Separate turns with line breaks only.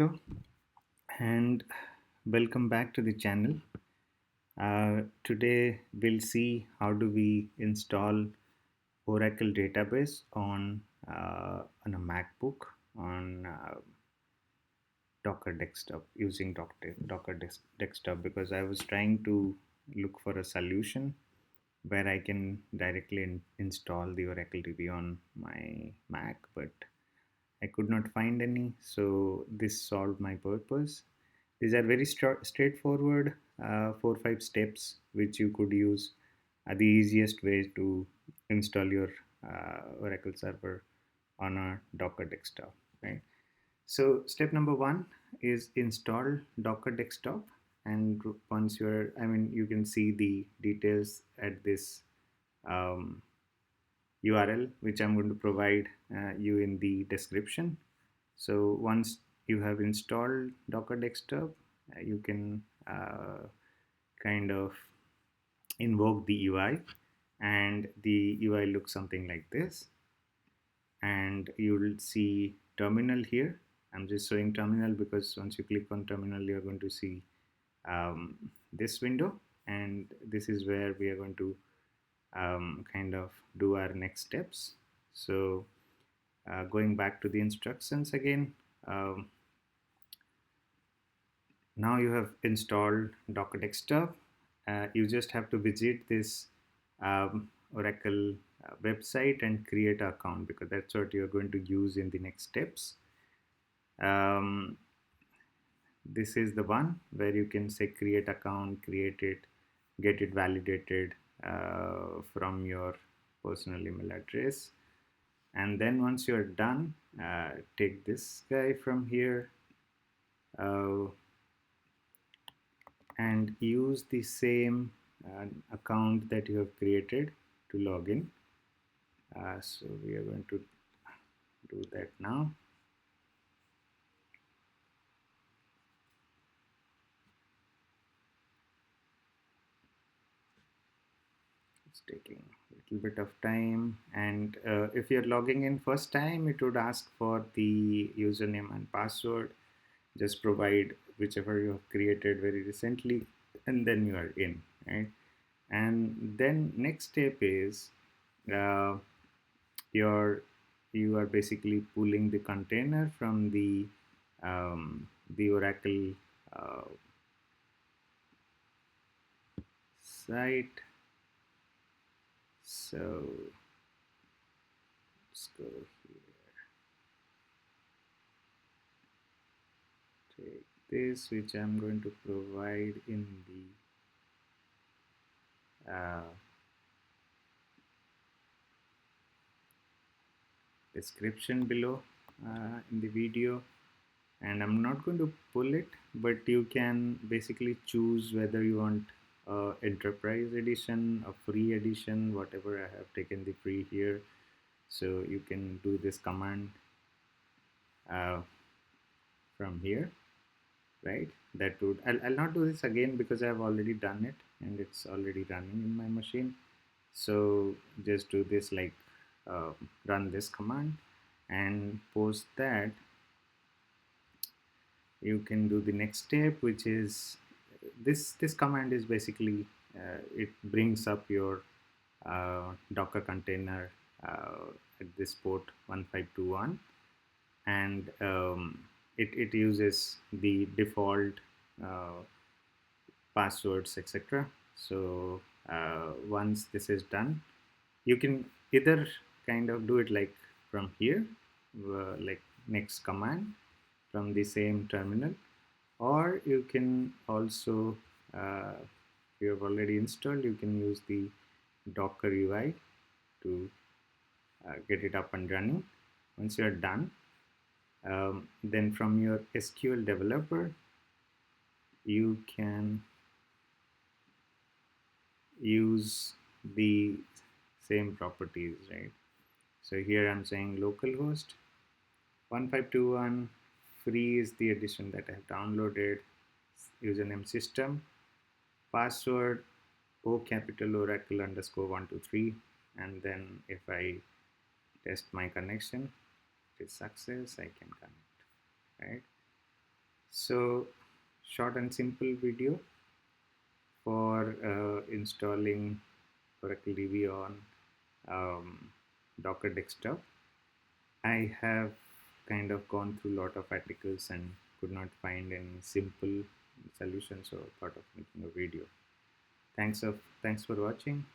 Hello and welcome back to the channel. Today we'll see how do we install Oracle database on a MacBook on Docker desktop using desktop because I was trying to look for a solution where I can directly install the Oracle DB on my Mac, but I could not find any, so this solved my purpose. These are very straightforward 4 5 steps which you could use are the easiest way to install your Oracle server on a Docker desktop, right? So step number one is install Docker desktop, and once you can see the details at this um, URL, which I'm going to provide you in the description. So once you have installed Docker Desktop, you can kind of invoke the UI, and the UI looks something like this. And you will see terminal here. I'm just showing terminal because once you click on terminal, you're going to see this window, and this is where we are going to kind of do our next steps. So going back to the instructions again, now you have installed Docker Desktop. You just have to visit this Oracle website and create an account, because that's what you're going to use in the next steps. Um, this is the one where you can say create account, create it, get it validated from your personal email address. And then once you're done, take this guy from here uh, and use the same account that you have created to log in. So we are going to do that now. It's taking a little bit of time, and if you're logging in first time, it would ask for the username and password. Just provide whichever you have created very recently, and then you are in, right? And then next step is uh, your you are basically pulling the container from the Oracle uh, site. So let's go here, take this, which I'm going to provide in the description below in the video. And I'm not going to pull it, but you can basically choose whether you want enterprise edition, a free edition, whatever. I have taken the free here, so you can do this command uh, from here, right? That would, I'll not do this again because I've already done it and it's already running in my machine. So just do this, like run this command, and post that you can do the next step, which is this command is basically it brings up your Docker container at this port 1521, and it uses the default uh, passwords, etc. So once this is done, you can either kind of do it like from here, like next command from the same terminal, or you can also if you have already installed, you can use the Docker UI to get it up and running. Once you are done, then from your SQL developer, you can use the same properties, right? So here I'm saying localhost 1521, free is the edition that I have downloaded, username system, password O capital Oracle underscore 123, and then if I test my connection, it is success, I can connect, right? So, short and simple video for installing Oracle DB on Docker desktop. I have kind of gone through a lot of articles and could not find any simple solution, so thought of making a video. Thanks for watching.